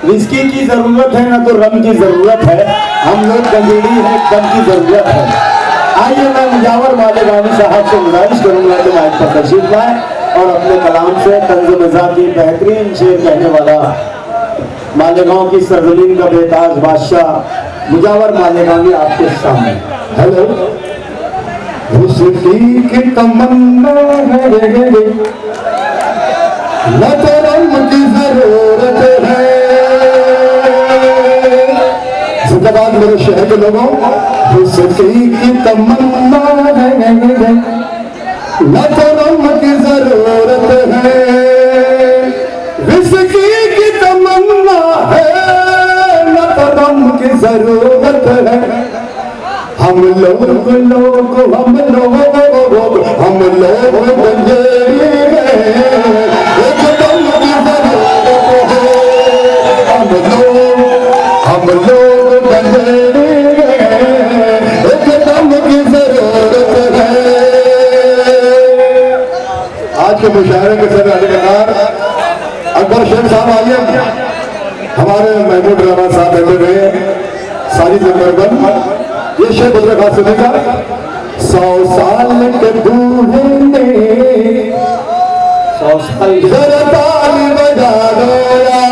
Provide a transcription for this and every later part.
Whisky की जरूरत है ना तो रम की जरूरत है, हम लोग गंजेड़ी है, दम की जरूरत है। आइए मैं मुजावर मालेगामी साहब से गुजारिश करूंगा कि माइक पर तशरीफ लाए और अपने कलाम से तंज़ मिज़ा की बेहतरीन शेर कहने वाला मालेगांव की सरजमीन का बेताज बादशाह मुजावर मालेगामी आपके सामने। हेलो। विस्की की तमन्ना है, न तो रम की जरूरत है। जिंदाबाद मेरे शहर के लोगों, विस्की की तमन्ना है, न तो रम की जरूरत है। विस्की की तमन्ना है, न तो रम की जरूरत है। हम लोग गंजेड़ी हैं, एक दम की जरूरत है। हम लोग गंजेड़ी हैं, एक दम की जरूरत है। आज के मुशायरे के सर अधिकार अकबर शेख साहब आइए, हमारे महमूद रहमान साहब बैठे हुए सारी नंबर 1 ये शेर बोल रहा सुनेगा। 100 साल के बूढ़े ने 100 साल जरा ताली बजा दो यार।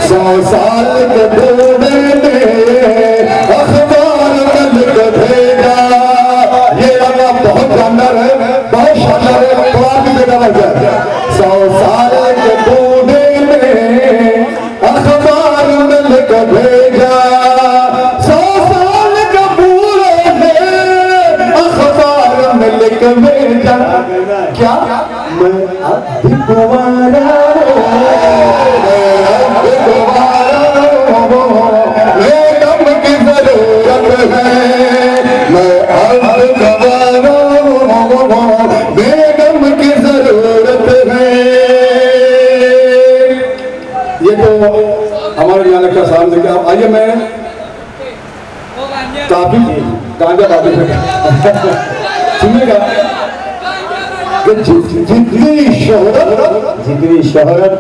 100 साल के बूढ़े ने अखबार में लिख भेजा। ये लगा बहुत शानदार है, बहुत शानदार है, तो आप भी देखा लग जाए। 100 साल के बूढ़े ने अखबार में लिख भेजा। 100 साल के बूढ़े ने अखबार में लिख भेजा। क्या मैं अभी कुंवारा दम की जरूरत है। मैं अब कुंवारा बेगम की जरूरत है। ये तो हमारे यहाँ का साल से क्या। आइए मैं काफी गांजा बाबी सुनिएगा। जितनी शोहरत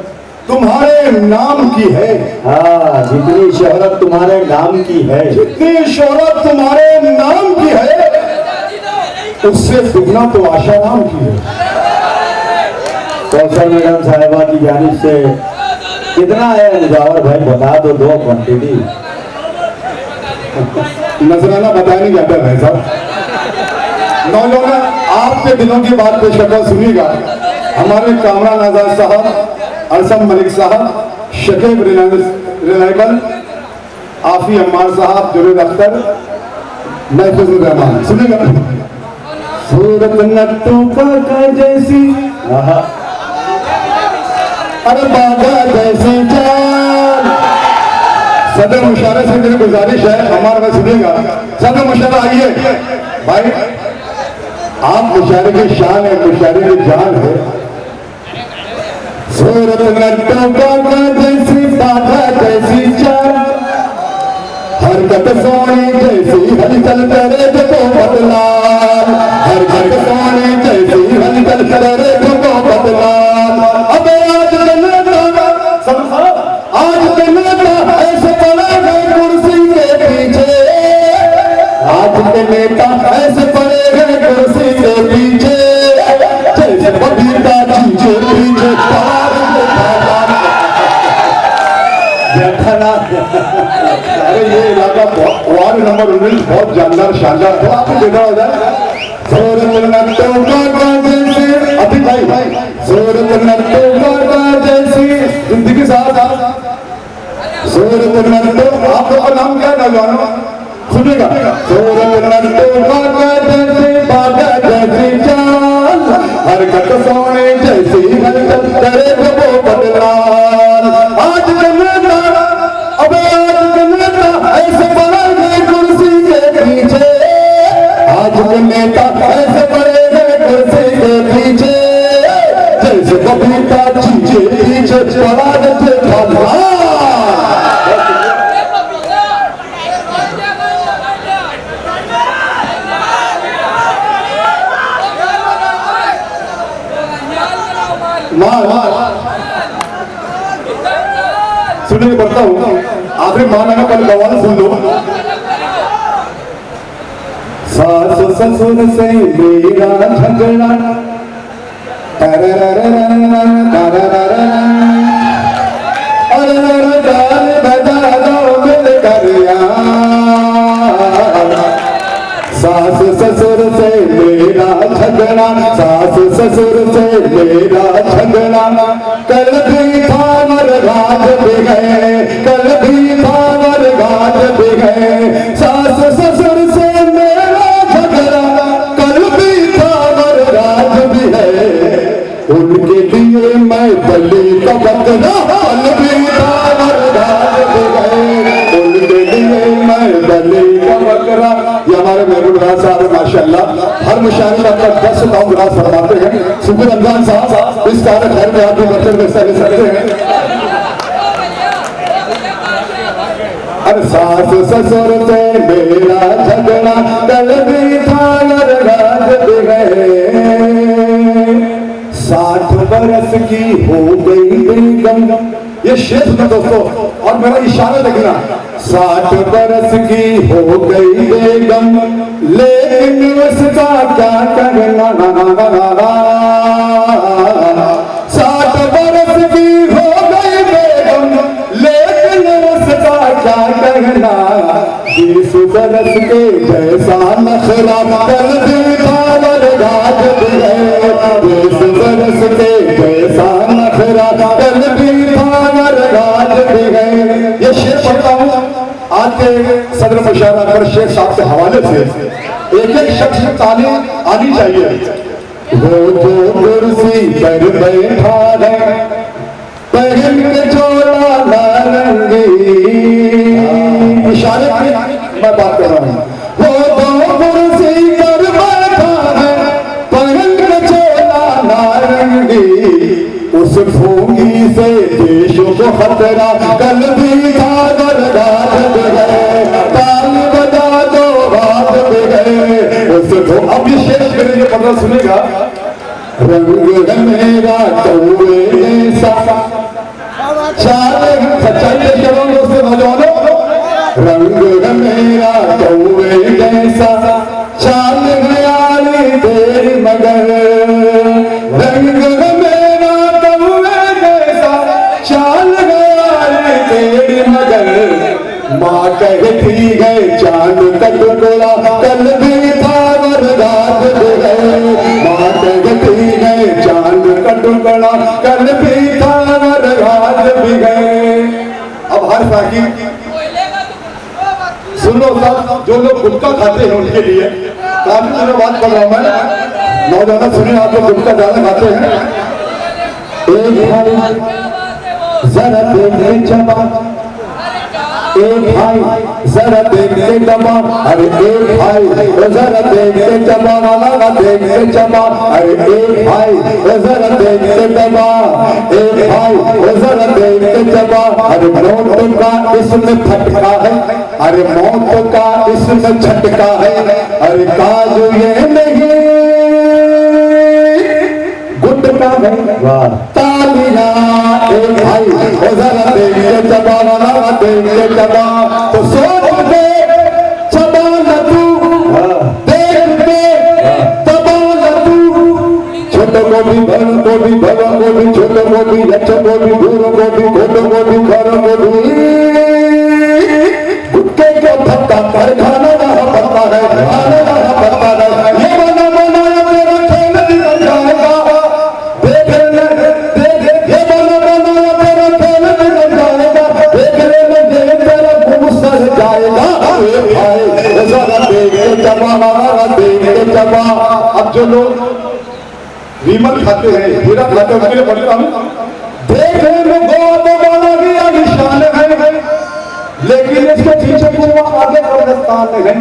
तुम्हारे नाम की है। हाँ, जितनी शोहरत तुम्हारे नाम की है, जितनी शोहरत तुम्हारे नाम की है, उससे दुगना तो आशा नाम की है। कौशल मैडम साहिबा की जानिब से कितना है मुजावर भाई बता दो, 2 क्वांटिटी नजराना बताया नहीं जाता भाई साहब। नौजवान आपके दिलों की बात पेश करता सुनिएगा। हमारे कामरा नाजार साहब, अरसम मलिक साहब, शकीब रिलायबल, आफी अम्मार साहब, जुबेद अख्तर, महफूजुर रहमान सुनिएगा। सूरत नट्टू का जैसी, अरे बाबा जैसी जान। सदर मुशारे से मेरी गुजारिश है, हमारा में सुनिएगा। सदर मुशारा आइए भाई, आप मुशारे की शान है, मुशारे की जान है। सूरत नट्टू का जैसी, बाबा जैसी जान, हरकत सोनी जैसी हलचल करे जो बदला। हरकत सोनी जैसी हलचल करे जो बदला। अबे आज नेता ऐसे पड़े हैं कुर्सी के पीछे। आज के नेता ऐसे पड़े हैं कुर्सी के पीछे, जैसे बबीता पीछे पीछे अरे ये इलाका वार्ड नंबर 19 बहुत जानदार शानदार है, आपको देखा हो जाए। अभी भाई सूरत नट्टू जैसी जिंदगी साथ सूरत नट्टू। आप लोग का नाम क्या है नौजवानों, सुनिएगा। सूरत नट्टू जैसी, बाबा जैसी चाल, हरकत सोने जैसी हरकत करे वो बदला। आज के नेता, अबे आज के नेता ऐसे पड़े हैं कुर्सी के पीछे। आज के नेता ऐसे पड़े हैं कुर्सी के पीछे, जैसे बबीता पीछे पीछे पड़ा जैसे भगवान। पढ़ता हूँ, आखिरी मान आना कल गवाल सुन लो। सास ससुर से मेरा झगड़ा, सास ससुर से मेरा झगड़ा, सास ससुर से मेरा झगड़ा, कल भी था मरघाट भी गए, कल भी था मरघाट भी गए। सास ससुर से मेरा झगड़ा, कल भी था मरघाट भी है। उनके लिए मैं बलि का बकरा, कल भी था मरघाट भी गए। उनके लिए मैं बलि का बकरा। ये हमारे महबूब राज साहब माशाअल्लाह हर मुशायरे में अपना 10 गाँव राज फरमाते हैं। सुबह रमजान साहब इस कारण घर में आप भी बच्चे में हिस्सा ले सकते हैं। अरे सास ससुर से मेरा झगड़ा, कल भी था मरघाट भी गए। 60 बरस की हो गई बेगम, ये शेर सुना दोस्तों और मेरा इशारा देखना। 60 बरस की हो गई बेगम, लेकिन उसका क्या करना, 60 बरस की हो गई बेगम, लेकिन उसका क्या करना। 20 बरस के जैसा नखरा, कल भी था मरघाट भी है। 20 बरस के जैसा नखरा, कल भी था मरघाट भी है। ये शेर पढ़ता हूँ आज के सदर मुशायरा पर शेख साहब के हवाले से। एक एक शख्स में तालीम आनी चाहिए। वो जो कुर्सी पर बैठा है, पहन के चोला नारंगी, इशारे की मैं बात कर रहा हूँ। वो जो कुर्सी पर बैठा है, पहन के चोला नारंगी, उस भूमि से देश को खतरा, कल भी था मरघाट भी गए। ताल बजा दो बात भी गए उसको। अब ये शेर मेरे ये पता सुनेगा। रंग मेरा कौवे जैसा, सच्चाई पेश करो दोस्तों नौजवानों। रंग मेरा कौवे जैसा, चाल गयाली देर मगर। रंग मेरा कौवे जैसा, चाल गयाली देर मगर। माँ कहती है चांद का टुकड़ा, कल भी था मरघाट भी गए। माँ कहती है चांद का टुकड़ा, कल भी था मरघाट भी गए। अब हर साकी सुन लो साहब, जो लोग गुटखा खाते हैं उनके लिए काफी दिनों बात कर रहा हूं मैं। नौजवान सुनिए, आप लोग गुटखा ज्यादा खाते हैं। एक भाई जरा देखे जमा, एक भाई जरा देखे जमा, अरे एक भाई जरा देखे जमा, वाला देखे जमा, अरे एक भाई जरा देखे जमा, एक भाई जरा देखे जमा। अरे मौत का इसमें फटका है, अरे मौत का इसमें झटका है। अरे काजू ये नहीं गुटका है, तालियां एक भाई जरा देखे जमा, वाला देखे जमा। तो सोच दे चबा न तू, देख दे दबा न तू। छोटे को भी बड़ को भी बड़ा को भी, छोटे को भी अच्छा को भी, दूर को भी, घोटो को भी, घर को भी। गुटके का पत्ता पर खाना ना पड़ता है, खाना ना पड़ता है। ये बना बनाया तेरा खेल निकल जाएगा, देख ले देख। ये बना बनाया तेरा खेल निकल जाएगा, देख ले तेरा गुस्सा जाएगा। भाई जरा देखे जमा, देखे जमा। अब जो लोग रीमन खाते हैं, हीरा खाते हैं, उसके लिए पढ़ता हूँ। देखने में बहुत बड़ा भी आलिशान है, लेकिन इसके पीछे पूरा आगे कब्रिस्तान है।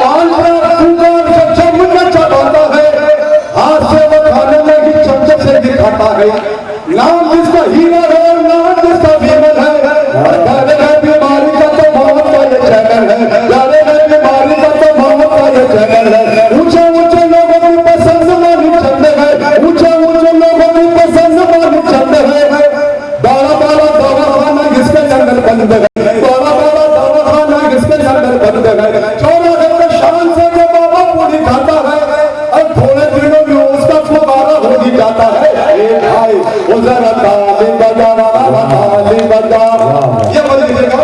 पान का चमच चबाता है, हाथ से वो खाने में भी चमचे से दिखाता है। नाम जिसका हीरा है, नाम जिसका भीमन है। बीमारी का तो मोहम्मद का ये चैनल है, जाने में बीमारी का तो मोहम्मद का ये चैनल है। ऊंचे ऊंचे लोगों की पसंद मानी चंद है, ऊंचे ऊंचे लोगों की पसंद मानी चंद है। बड़ा बड़ा दवाखाना जिसके जाता है। ए भाई वो जरा ताली बजा, ताली बजा, ये बोल दीजिएगा।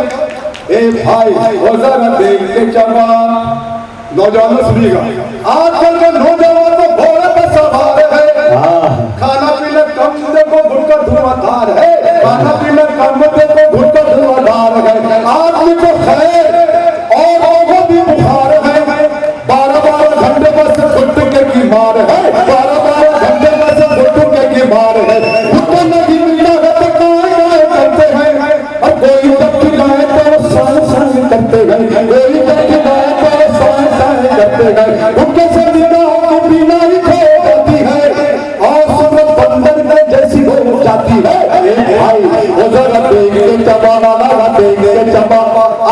ए भाई वो जरा देख के जवान, नौजवानों सुनिएगा, आजकल के नौजवान तो भोले पे सवार है, खाना पीना कम देखो गुटका धुआंधार है, खाना पीना कम देखो गुटका धुआंधार है, आदमी को खैर और लोगों भी बुखार है, 12-12 घंटे बस गुटके की मार है, 12-12 घंटे बस गुटके की मार है, गुटके में भी मिला है तो गाय करते हैं, और कोई तब गाय तो सान करते हैं, कोई तब गाय तो सान करते हैं, उनके से निगाहों की बीमारी खो जाती है और सूरत बंदर में जैसी हो जाती है। भाई वो जरा देंगे चबा, ना देंगे चबा,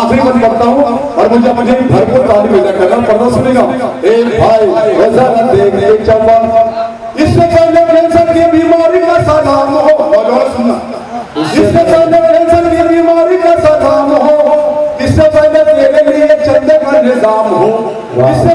आखिरी बात करता हूँ और मुझे भरपूर ताली बजा करना पड़ता, सुनेगा। ए भाई वो जरा देंगे चबा, इससे पहले कैंसर की बीमारी का साधारण हो, और सुनना, इससे पहले कैंसर की बीमारी का साधारण हो, इससे पहले तेरे लिए चंदे का निजाम हो, इससे